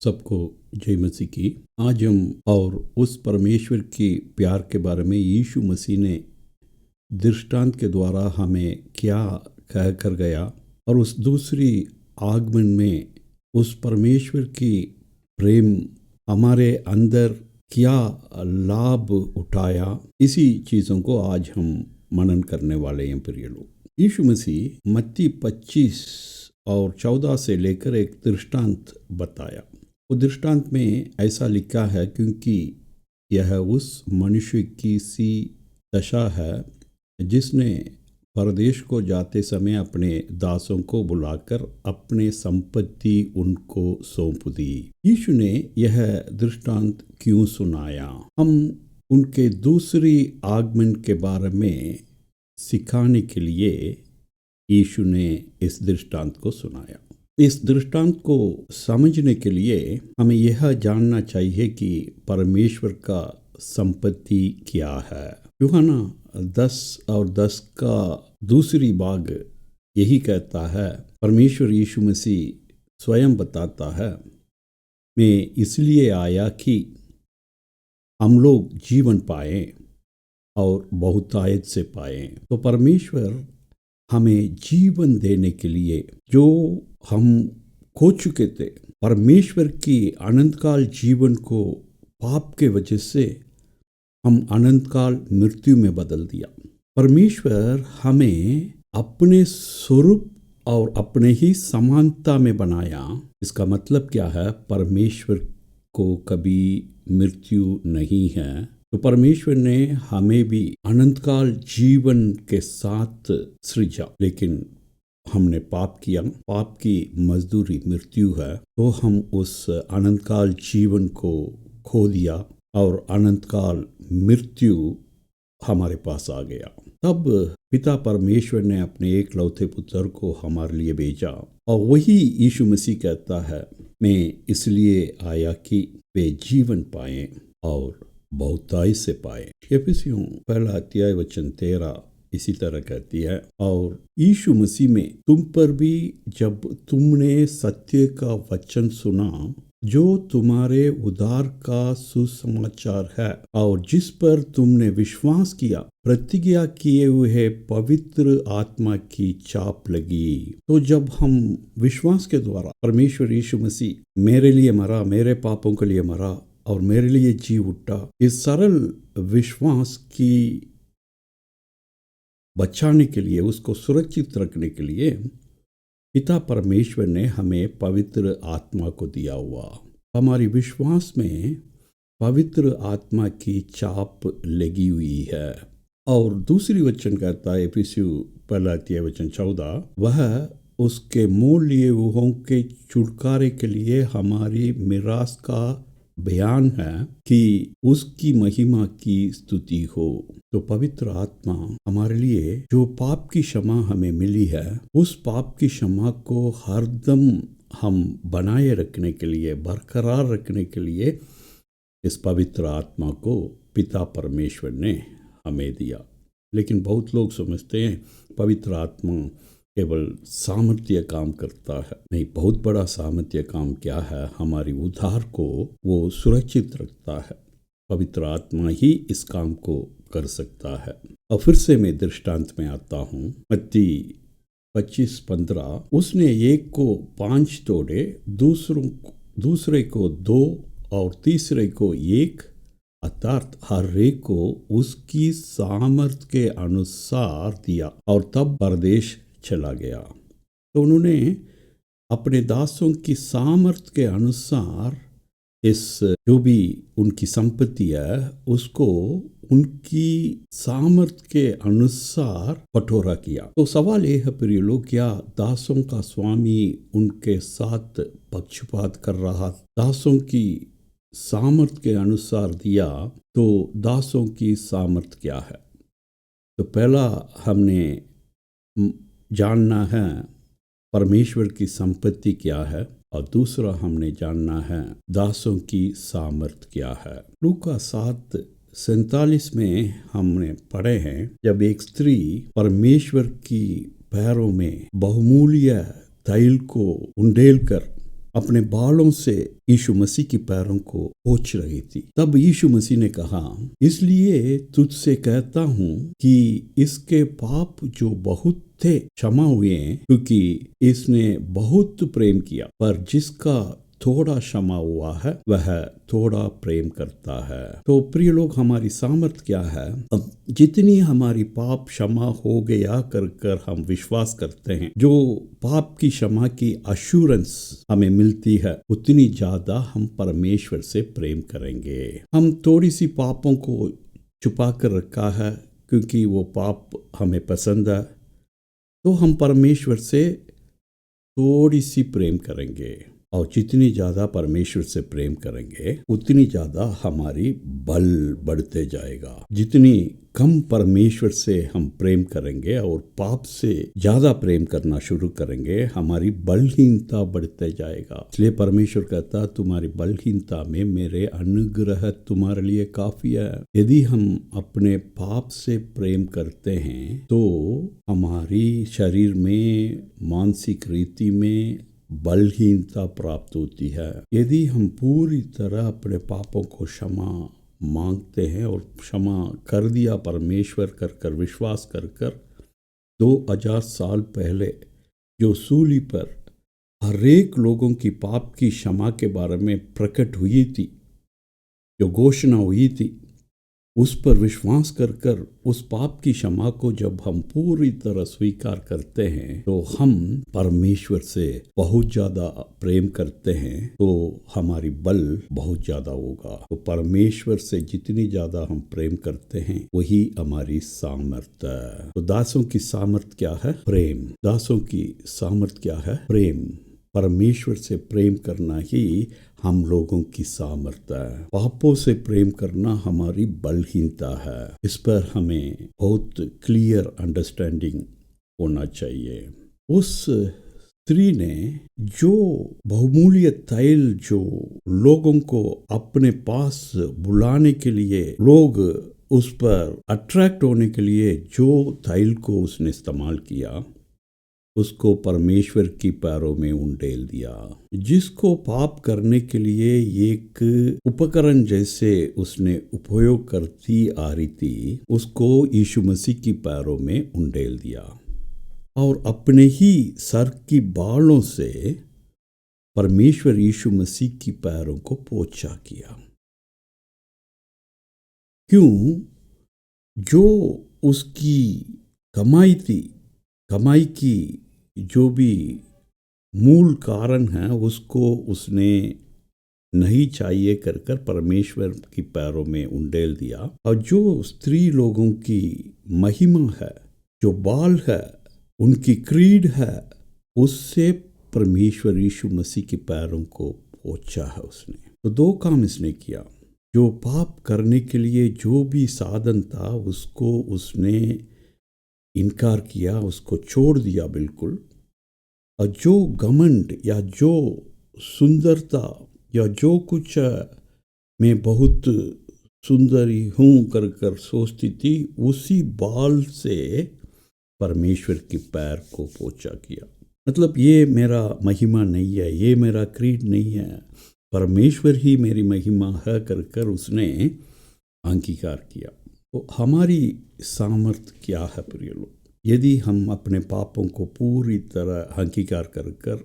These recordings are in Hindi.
सबको जय मसीह की। आज हम और उस परमेश्वर की प्यार के बारे में यीशु मसीह ने दृष्टांत के द्वारा हमें क्या कह कर गया और उस दूसरी आगमन में उस परमेश्वर की प्रेम हमारे अंदर क्या लाभ उठाया, इसी चीज़ों को आज हम मनन करने वाले हैं। प्रिय लोग, यीशु मसीह मत्ती 25 और 14 से लेकर एक दृष्टांत बताया। वो दृष्टांत में ऐसा लिखा है, क्योंकि यह उस मनुष्य की सी दशा है जिसने परदेश को जाते समय अपने दासों को बुलाकर अपने संपत्ति उनको सौंप दी। यीशु ने यह दृष्टांत क्यों सुनाया? हम उनके दूसरी आगमन के बारे में सिखाने के लिए यीशु ने इस दृष्टांत को सुनाया। इस दृष्टांत को समझने के लिए हमें यह जानना चाहिए कि परमेश्वर का संपत्ति क्या है। यूहन्ना 10:10 का दूसरी भाग यही कहता है, परमेश्वर यीशु मसीह स्वयं बताता है, मैं इसलिए आया कि हम लोग जीवन पाएं और बहुतायत से पाएं। तो परमेश्वर हमें जीवन देने के लिए, जो हम खो चुके थे, परमेश्वर की अनंतकाल जीवन को पाप के वजह से हम अनंतकाल मृत्यु में बदल दिया। परमेश्वर हमें अपने स्वरूप और अपने ही समानता में बनाया। इसका मतलब क्या है? परमेश्वर को कभी मृत्यु नहीं है। तो परमेश्वर ने हमें भी अनंतकाल जीवन के साथ सृजा, लेकिन हमने पाप किया। पाप की मजदूरी मृत्यु है। तो हम उस अनंतकाल जीवन को खो दिया और अनंतकाल मृत्यु हमारे पास आ गया। तब पिता परमेश्वर ने अपने एकलौते पुत्र को हमारे लिए भेजा, और वही यीशु मसीह कहता है, मैं इसलिए आया कि वे जीवन पाएं और बहुताई से पाए। एफिसियों 1:13 इसी तरह कहती है, और यीशु मसीह में तुम पर भी जब तुमने सत्य का वचन सुना, जो तुम्हारे उद्धार का सुसमाचार है, और जिस पर तुमने विश्वास किया, प्रतिज्ञा किए हुए पवित्र आत्मा की छाप लगी। तो जब हम विश्वास के द्वारा परमेश्वर यीशु मसीह मेरे लिए मरा, मेरे पापों के लिए मरा और मेरे लिए जी उठा, इस सरल विश्वास की बचाने के लिए, उसको सुरक्षित रखने के लिए पिता परमेश्वर ने हमें पवित्र आत्मा को दिया हुआ। हमारी विश्वास में पवित्र आत्मा की छाप लगी हुई है। और दूसरी वचन कहता है, एफिसियों 1:14, वह उसके मोल लिए हुओं के छुटकारे के लिए हमारी मिरास का बयान है कि उसकी महिमा की स्तुति हो। तो पवित्र आत्मा हमारे लिए जो पाप की क्षमा हमें मिली है, उस पाप की क्षमा को हरदम हम बनाए रखने के लिए, बरकरार रखने के लिए इस पवित्र आत्मा को पिता परमेश्वर ने हमें दिया। लेकिन बहुत लोग समझते हैं पवित्र आत्मा केवल सामर्थ्य काम करता है। नहीं, बहुत बड़ा सामर्थ्य काम क्या है? हमारी उद्धार को वो सुरक्षित रखता है। पवित्र आत्मा ही इस काम को कर सकता है। और फिर से मैं दृष्टांत में आता हूँ। मत्ती 25:15, उसने एक को 5 तोड़े, दूसरे को 2 और तीसरे को 1, अर्थात हर एक को उसकी सामर्थ के अनुसार दिया, और तब परदेश चला गया। तो उन्होंने अपने दासों की सामर्थ के अनुसार इस जो भी उनकी संपत्ति है, उसको उनकी सामर्थ के अनुसार बटोरा किया। तो सवाल यह है प्रिय लोग, क्या दासों का स्वामी उनके साथ पक्षपात कर रहा? दासों की सामर्थ के अनुसार दिया, तो दासों की सामर्थ क्या है? तो पहला हमने जानना है परमेश्वर की संपत्ति क्या है, और दूसरा हमने जानना है दासों की सामर्थ क्या है। लूका 7:47 में हमने पढ़े हैं, जब एक स्त्री परमेश्वर की पैरों में बहुमूल्य तैल को उंडेल कर अपने बालों से यीशु मसीह की पैरों को पोंछ रही थी। तब यीशु मसीह ने कहा, इसलिए तुझसे कहता हूँ कि इसके पाप जो बहुत थे क्षमा हुए हैं, क्योंकि इसने बहुत प्रेम किया। पर जिसका थोड़ा क्षमा हुआ है वह थोड़ा प्रेम करता है। तो प्रिय लोग, हमारी सामर्थ क्या है? अब जितनी हमारी पाप क्षमा हो गया कर हम विश्वास करते हैं, जो पाप की क्षमा की अश्योरेंस हमें मिलती है, उतनी ज्यादा हम परमेश्वर से प्रेम करेंगे। हम थोड़ी सी पापों को छुपा कर रखा है क्योंकि वो पाप हमें पसंद है, तो हम परमेश्वर से थोड़ी सी प्रेम करेंगे। और जितनी ज़्यादा परमेश्वर से प्रेम करेंगे उतनी ज़्यादा हमारी बल बढ़ते जाएगा। जितनी कम परमेश्वर से हम प्रेम करेंगे और पाप से ज़्यादा प्रेम करना शुरू करेंगे, हमारी बलहीनता बढ़ते जाएगा। इसलिए परमेश्वर कहता, तुम्हारी बलहीनता में मेरे अनुग्रह तुम्हारे लिए काफ़ी है। यदि हम अपने पाप से प्रेम करते हैं तो हमारी शरीर में, मानसिक रीति में बलहीनता प्राप्त होती है। यदि हम पूरी तरह अपने पापों को क्षमा मांगते हैं और क्षमा कर दिया परमेश्वर कर विश्वास कर 2000 साल पहले जो सूली पर हर एक लोगों की पाप की क्षमा के बारे में प्रकट हुई थी, जो घोषणा हुई थी, उस पर विश्वास कर उस पाप की क्षमा को जब हम पूरी तरह स्वीकार करते हैं तो हम परमेश्वर से बहुत ज़्यादा प्रेम करते हैं, तो हमारी बल बहुत ज़्यादा होगा। तो परमेश्वर से जितनी ज़्यादा हम प्रेम करते हैं वही हमारी सामर्थ्य है। तो दासों की सामर्थ्य क्या है? प्रेम। दासों की सामर्थ्य क्या है? प्रेम। परमेश्वर से प्रेम करना ही हम लोगों की सामर्थ्य है। पापों से प्रेम करना हमारी बलहीनता है। इस पर हमें बहुत क्लियर अंडरस्टैंडिंग होना चाहिए। उस स्त्री ने जो बहुमूल्य तैल जो लोगों को अपने पास बुलाने के लिए, लोग उस पर अट्रैक्ट होने के लिए जो तैल को उसने इस्तेमाल किया, उसको परमेश्वर की पैरों में उंडेल दिया। जिसको पाप करने के लिए एक उपकरण जैसे उसने उपयोग करती आ रही थी, उसको यीशु मसीह की पैरों में उंडेल दिया और अपने ही सर की बालों से परमेश्वर यीशु मसीह की पैरों को पोंछा किया। क्यों? जो उसकी कमाई थी, कमाई की जो भी मूल कारण है, उसको उसने नहीं चाहिए कर परमेश्वर की पैरों में उंडेल दिया। और जो स्त्री लोगों की महिमा है, जो बाल है, उनकी क्रीड है, उससे परमेश्वर यीशु मसीह के पैरों को पोंछा है उसने। तो दो काम इसने किया। जो पाप करने के लिए जो भी साधन था उसको उसने इनकार किया, उसको छोड़ दिया बिल्कुल। और जो घमंड या जो सुंदरता या जो कुछ मैं बहुत सुंदरी हूँ कर सोचती थी, उसी बाल से परमेश्वर के पैर को पोंछा किया। मतलब ये मेरा महिमा नहीं है, ये मेरा क्रीड नहीं है, परमेश्वर ही मेरी महिमा है कर उसने अंगीकार किया। तो हमारी सामर्थ्य क्या है प्रिय लोग? यदि हम अपने पापों को पूरी तरह अंगीकार कर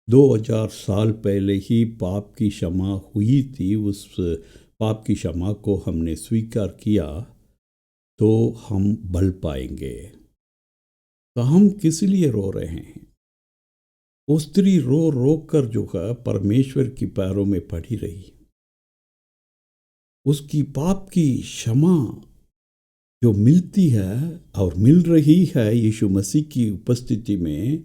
2000 साल पहले ही पाप की क्षमा हुई थी, उस पाप की क्षमा को हमने स्वीकार किया, तो हम बल पाएंगे। तो हम किस लिए रो रहे हैं? वो स्त्री रो रो कर जो है परमेश्वर की पैरों में पड़ी रही। उसकी पाप की क्षमा जो मिलती है और मिल रही है यीशु मसीह की उपस्थिति में,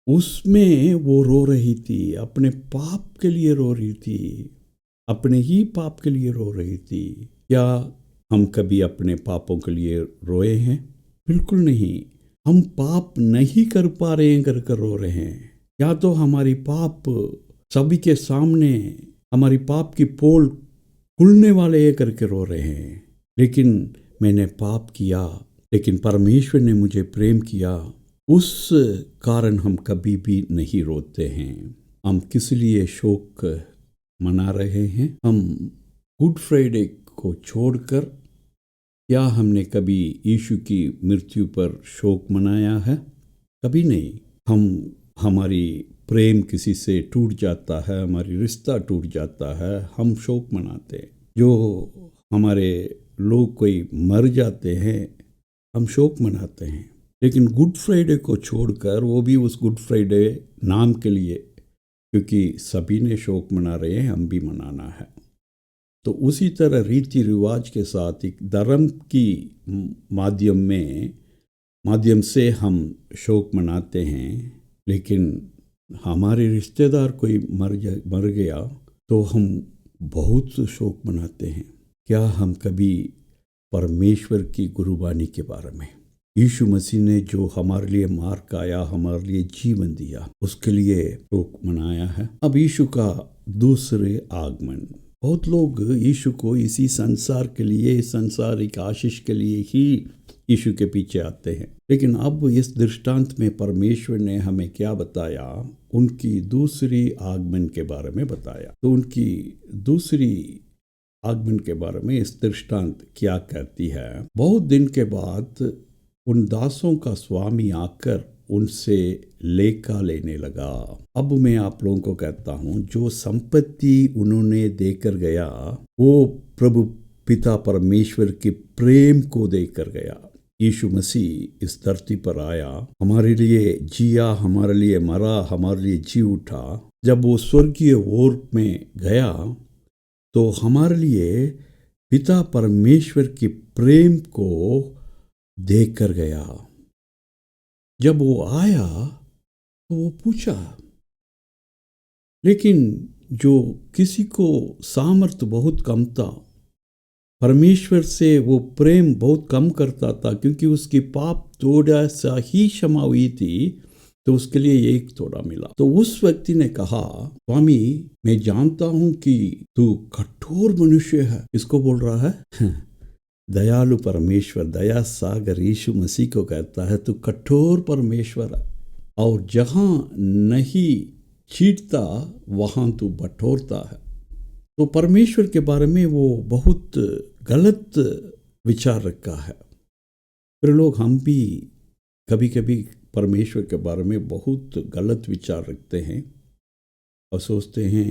उसमें वो रो रही थी, अपने पाप के लिए रो रही थी, अपने ही पाप के लिए रो रही थी। क्या हम कभी अपने पापों के लिए रोए हैं? बिल्कुल नहीं। हम पाप नहीं कर पा रहे हैं कर रो रहे हैं, या तो हमारी पाप सभी के सामने, हमारी पाप की पोल खुलने वाले करके रो रहे हैं। लेकिन मैंने पाप किया, लेकिन परमेश्वर ने मुझे प्रेम किया, उस कारण हम कभी भी नहीं रोते हैं। हम किस लिए शोक मना रहे हैं? हम गुड फ्राइडे को छोड़कर क्या हमने कभी यीशु की मृत्यु पर शोक मनाया है? कभी नहीं। हमारी प्रेम किसी से टूट जाता है, हमारी रिश्ता टूट जाता है, हम शोक मनाते हैं। जो हमारे लोग कोई मर जाते हैं, हम शोक मनाते हैं। लेकिन गुड फ्राइडे को छोड़कर, वो भी उस गुड फ्राइडे नाम के लिए, क्योंकि सभी ने शोक मना रहे हैं, हम भी मनाना है। तो उसी तरह रीति रिवाज के साथ एक धर्म की माध्यम से हम शोक मनाते हैं। लेकिन हमारे रिश्तेदार कोई मर गया तो हम बहुत शोक मनाते हैं। क्या हम कभी परमेश्वर की गुरबानी के बारे में, यीशु मसीह ने जो हमारे लिए मार खाया, हमारे लिए जीवन दिया, उसके लिए शोक मनाया है? अब यीशु का दूसरे आगमन, बहुत लोग यीशु को इसी संसार के लिए, संसारिक आशीष के लिए ही यीशु के पीछे आते हैं। लेकिन अब इस दृष्टांत में परमेश्वर ने हमें क्या बताया? उनकी दूसरी आगमन के बारे में बताया। तो उनकी दूसरी आगमन के बारे में इस दृष्टांत क्या कहती है? बहुत दिन के बाद उन दासों का स्वामी आकर उनसे लेखा लेने लगा। अब मैं आप लोगों को कहता हूँ, जो संपत्ति उन्होंने देकर गया, वो प्रभु पिता परमेश्वर के प्रेम को देकर गया। यीशु मसीह इस धरती पर आया, हमारे लिए जिया, हमारे लिए मरा, हमारे लिए जी उठा। जब वो स्वर्गीय ओर में गया तो हमारे लिए पिता परमेश्वर के प्रेम को देकर गया। जब वो आया तो वो पूछा, लेकिन जो किसी को सामर्थ्य बहुत कम था, परमेश्वर से वो प्रेम बहुत कम करता था, क्योंकि उसकी पाप थोड़ा सा ही क्षमा हुई थी, तो उसके लिए एक थोड़ा मिला। तो उस व्यक्ति ने कहा, स्वामी मैं जानता हूं कि तू कठोर मनुष्य है। इसको बोल रहा है दयालु परमेश्वर, दया सागर यीशु मसीह को कहता है, तू कठोर परमेश्वर है, और जहां नहीं चीरता वहां तू बटोरता है। तो परमेश्वर के बारे में वो बहुत गलत विचार रखा है। फिर लोग, हम भी कभी कभी परमेश्वर के बारे में बहुत गलत विचार रखते हैं और सोचते हैं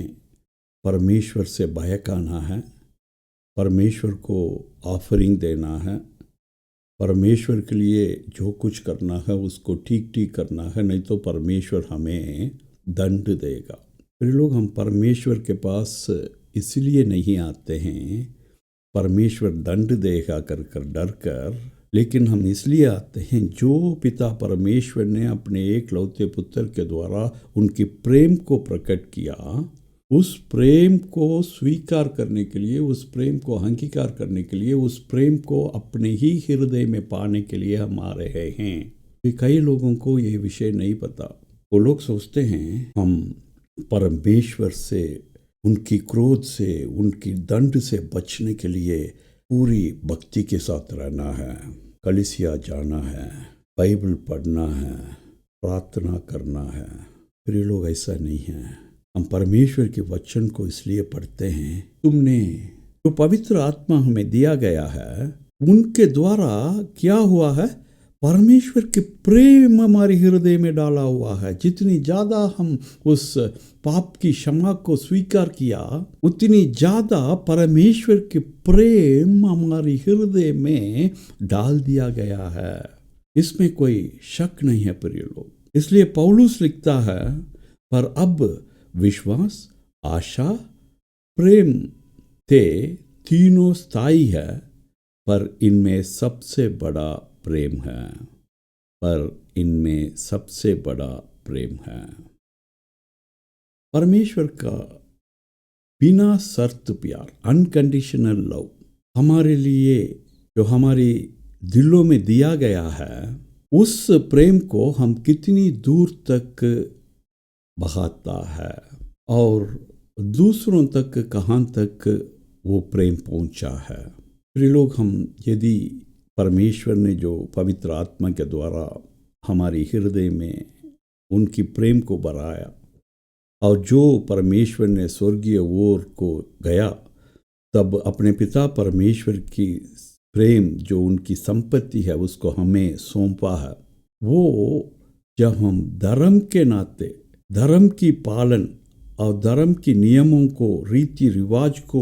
परमेश्वर से बहकाना है, परमेश्वर को ऑफरिंग देना है, परमेश्वर के लिए जो कुछ करना है उसको ठीक ठीक करना है, नहीं तो परमेश्वर हमें दंड देगा। फिर लोग, हम परमेश्वर के पास इसलिए नहीं आते हैं परमेश्वर दंड देगा कर डर कर, लेकिन हम इसलिए आते हैं जो पिता परमेश्वर ने अपने एकलौते पुत्र के द्वारा उनके प्रेम को प्रकट किया, उस प्रेम को स्वीकार करने के लिए, उस प्रेम को अंगीकार करने के लिए, उस प्रेम को अपने ही हृदय में पाने के लिए हम आ रहे हैं। कई लोगों को ये विषय नहीं पता। वो लोग सोचते हैं हम परमेश्वर से, उनकी क्रोध से, उनकी दंड से बचने के लिए पूरी भक्ति के साथ रहना है, कलीसिया जाना है, बाइबल पढ़ना है, प्रार्थना करना है। फिर लोग, ऐसा नहीं है। हम परमेश्वर के वचन को इसलिए पढ़ते हैं, तुमने जो पवित्र आत्मा हमें दिया गया है उनके द्वारा क्या हुआ है? परमेश्वर के प्रेम हमारे हृदय में डाला हुआ है। जितनी ज़्यादा हम उस पाप की क्षमा को स्वीकार किया, उतनी ज़्यादा परमेश्वर के प्रेम हमारे हृदय में डाल दिया गया है। इसमें कोई शक नहीं है प्रिय लोग। इसलिए पौलुस लिखता है, पर अब विश्वास, आशा, प्रेम थे तीनों स्थायी है, पर इनमें सबसे बड़ा प्रेम है, पर इनमें सबसे बड़ा प्रेम है। परमेश्वर का बिना शर्त प्यार, अनकंडीशनल लव हमारे लिए जो हमारे दिलों में दिया गया है, उस प्रेम को हम कितनी दूर तक बहाता है और दूसरों तक कहाँ तक वो प्रेम पहुँचा है। फिर लोग, हम यदि परमेश्वर ने जो पवित्र आत्मा के द्वारा हमारे हृदय में उनकी प्रेम को बढ़ाया, और जो परमेश्वर ने स्वर्गीय ओर को गया, तब अपने पिता परमेश्वर की प्रेम जो उनकी संपत्ति है उसको हमें सौंपा है। वो जब हम धर्म के नाते धर्म की पालन और धर्म की नियमों को, रीति रिवाज को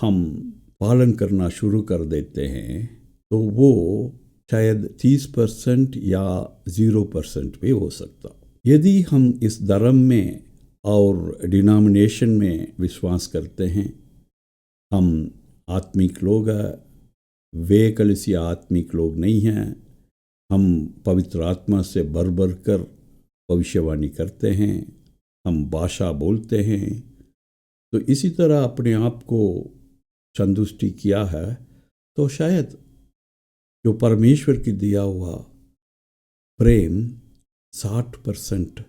हम पालन करना शुरू कर देते हैं, तो वो शायद 30% या 0% भी हो सकता। यदि हम इस धर्म में और डिनोमिनेशन में विश्वास करते हैं, हम आत्मिक लोग हैं, वे कलीसिया आत्मिक लोग नहीं हैं, हम पवित्र आत्मा से भर भर कर भविष्यवाणी करते हैं, हम भाषा बोलते हैं, तो इसी तरह अपने आप को संतुष्टि किया है, तो शायद जो परमेश्वर की दिया हुआ प्रेम 60%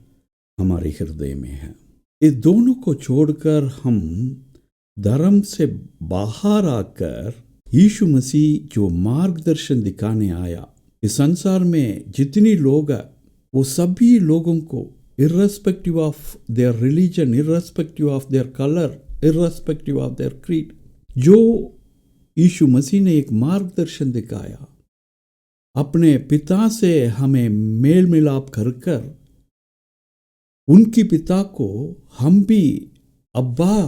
हमारे हृदय में है। इस दोनों को छोड़कर हम धर्म से बाहर आकर यीशु मसीह जो मार्गदर्शन दिखाने आया, इस संसार में जितनी लोग हैं वो सभी लोगों को irrespective of their religion, irrespective of their color, irrespective of their creed, जो यीशु मसीह ने एक मार्गदर्शन दिखाया, अपने पिता से हमें मेल मिलाप कर कर उनकी पिता को हम भी अब्बा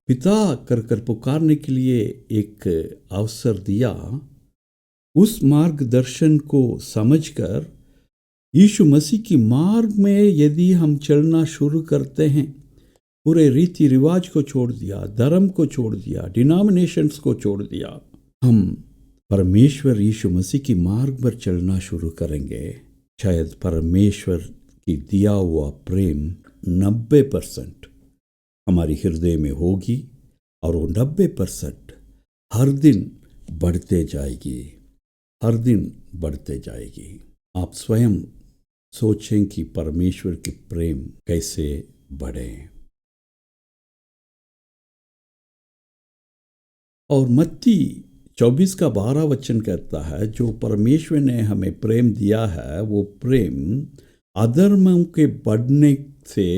पिता कर कर पुकारने के लिए एक अवसर दिया। उस मार्गदर्शन को समझकर यीशु मसीह की मार्ग में यदि हम चलना शुरू करते हैं, पूरे रीति रिवाज को छोड़ दिया, धर्म को छोड़ दिया, डिनोमिनेशंस को छोड़ दिया, हम परमेश्वर यीशु मसीह की मार्ग पर चलना शुरू करेंगे, शायद परमेश्वर की दिया हुआ प्रेम 90% हमारे हृदय में होगी और वो 90% हर दिन बढ़ते जाएगी, हर दिन बढ़ते जाएगी। आप स्वयं सोचें कि परमेश्वर की प्रेम कैसे बढ़े। और मत्ती 24:12 कहता है, जो परमेश्वर ने हमें प्रेम दिया है वो प्रेम अधर्मों के बढ़ने से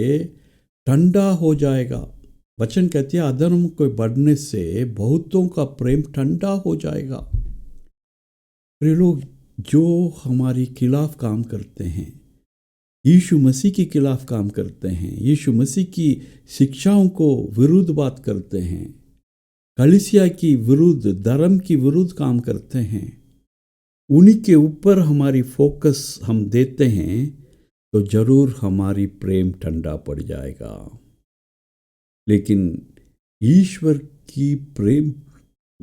ठंडा हो जाएगा। वचन कहती है अधर्म के बढ़ने से बहुतों का प्रेम ठंडा हो जाएगा। प्रिय लोग, जो हमारी खिलाफ काम करते हैं, यीशु मसीह के खिलाफ काम करते हैं, यीशु मसीह की शिक्षाओं को विरुद्ध बात करते हैं, कलीसिया की विरुद्ध, धर्म की विरुद्ध काम करते हैं, उन्हीं के ऊपर हमारी फोकस हम देते हैं, तो जरूर हमारी प्रेम ठंडा पड़ जाएगा। लेकिन ईश्वर की प्रेम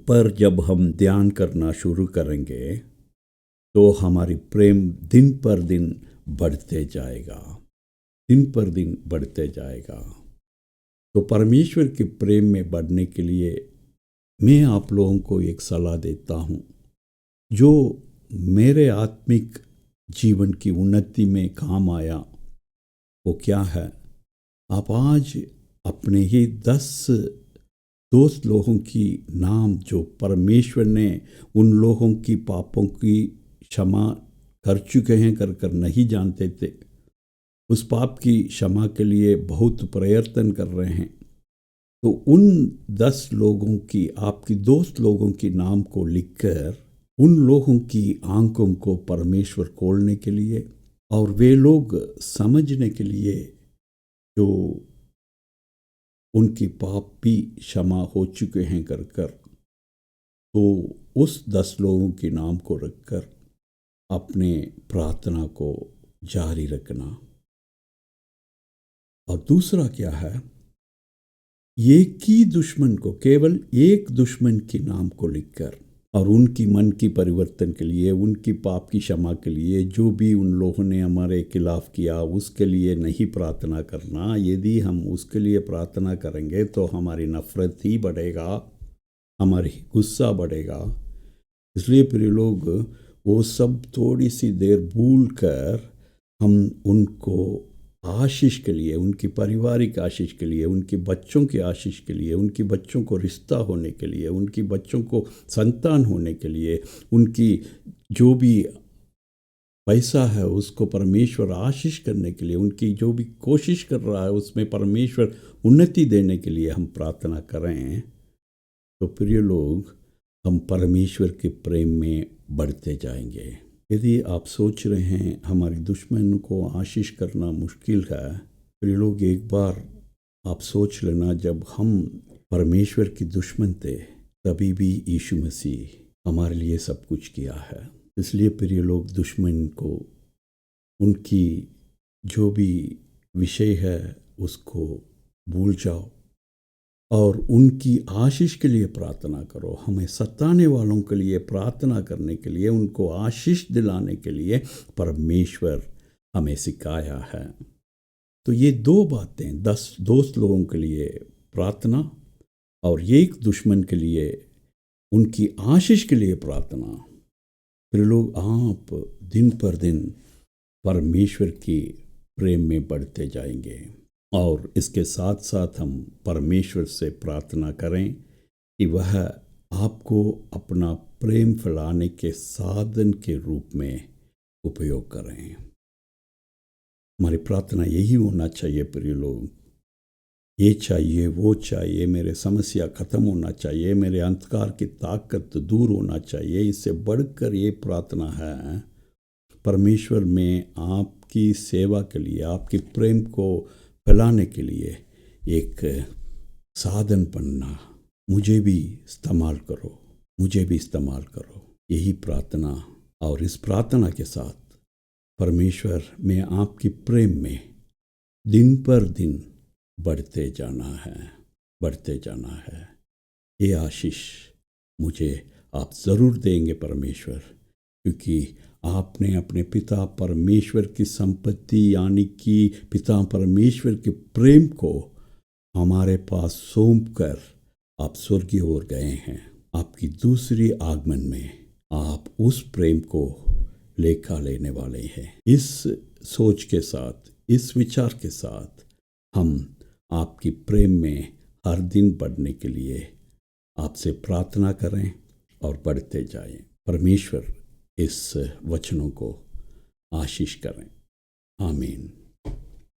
पर जब हम ध्यान करना शुरू करेंगे, तो हमारी प्रेम दिन पर दिन बढ़ते जाएगा, दिन पर दिन बढ़ते जाएगा। तो परमेश्वर के प्रेम में बढ़ने के लिए मैं आप लोगों को एक सलाह देता हूँ, जो मेरे आत्मिक जीवन की उन्नति में काम आया। वो क्या है? आप आज अपने ही 10 दोस्त लोगों की नाम, जो परमेश्वर ने उन लोगों की पापों की क्षमा कर चुके हैं, कर कर नहीं जानते थे, उस पाप की क्षमा के लिए बहुत प्रयत्न कर रहे हैं, तो उन 10 लोगों की, आपकी दोस्त लोगों की नाम को लिखकर उन लोगों की आंखों को परमेश्वर खोलने के लिए और वे लोग समझने के लिए जो उनकी पाप भी क्षमा हो चुके हैं कर कर, तो उस 10 लोगों के नाम को रखकर अपने प्रार्थना को जारी रखना। और दूसरा क्या है? एक ही दुश्मन को, केवल एक दुश्मन के नाम को लिखकर और उनकी मन की परिवर्तन के लिए, उनकी पाप की क्षमा के लिए, जो भी उन लोगों ने हमारे खिलाफ किया उसके लिए नहीं प्रार्थना करना। यदि हम उसके लिए प्रार्थना करेंगे तो हमारी नफरत ही बढ़ेगा, हमारी गुस्सा बढ़ेगा। इसलिए प्रिय लोग, वो सब थोड़ी सी देर भूल कर हम उनको आशीष के लिए, उनकी पारिवारिक आशीष के लिए, उनके बच्चों की आशीष के लिए, उनकी बच्चों को रिश्ता होने के लिए, उनकी बच्चों को संतान होने के लिए, उनकी जो भी पैसा है उसको परमेश्वर आशीष करने के लिए, उनकी जो भी कोशिश कर रहा है उसमें परमेश्वर उन्नति देने के लिए हम प्रार्थना करें, तो प्रिय लोग हम परमेश्वर के प्रेम में बढ़ते जाएंगे। यदि आप सोच रहे हैं हमारे दुश्मन को आशीष करना मुश्किल है, प्रिय लोग एक बार आप सोच लेना, जब हम परमेश्वर के दुश्मन थे तभी भी यीशु मसीह हमारे लिए सब कुछ किया है। इसलिए प्रिय लोग दुश्मन को उनकी जो भी विषय है उसको भूल जाओ और उनकी आशीष के लिए प्रार्थना करो। हमें सताने वालों के लिए प्रार्थना करने के लिए, उनको आशीष दिलाने के लिए परमेश्वर हमें सिखाया है। तो ये दो बातें, 10 दोस्त लोगों के लिए प्रार्थना और एक दुश्मन के लिए उनकी आशीष के लिए प्रार्थना। फिर लोग आप दिन पर दिन परमेश्वर की प्रेम में बढ़ते जाएंगे। और इसके साथ साथ हम परमेश्वर से प्रार्थना करें कि वह आपको अपना प्रेम फैलाने के साधन के रूप में उपयोग करें। हमारी प्रार्थना यही होना चाहिए प्रिय लोग, ये चाहिए वो चाहिए, मेरे समस्या ख़त्म होना चाहिए, मेरे अंधकार की ताकत दूर होना चाहिए। इससे बढ़कर ये प्रार्थना है परमेश्वर में आपकी सेवा के लिए, आपके प्रेम को फैलाने के लिए एक साधन बनना। मुझे भी इस्तेमाल करो, मुझे भी इस्तेमाल करो। यही प्रार्थना, और इस प्रार्थना के साथ परमेश्वर में आपकी प्रेम में दिन पर दिन बढ़ते जाना है, बढ़ते जाना है। ये आशीष मुझे आप ज़रूर देंगे परमेश्वर, क्योंकि आपने अपने पिता परमेश्वर की संपत्ति यानी कि पिता परमेश्वर के प्रेम को हमारे पास सौंप कर आप स्वर्गीय ओर गए हैं। आपकी दूसरी आगमन में आप उस प्रेम को लेखा लेने वाले हैं। इस सोच के साथ, इस विचार के साथ हम आपकी प्रेम में हर दिन बढ़ने के लिए आपसे प्रार्थना करें और बढ़ते जाएं। परमेश्वर इस वचनों को आशीष करें। आमीन।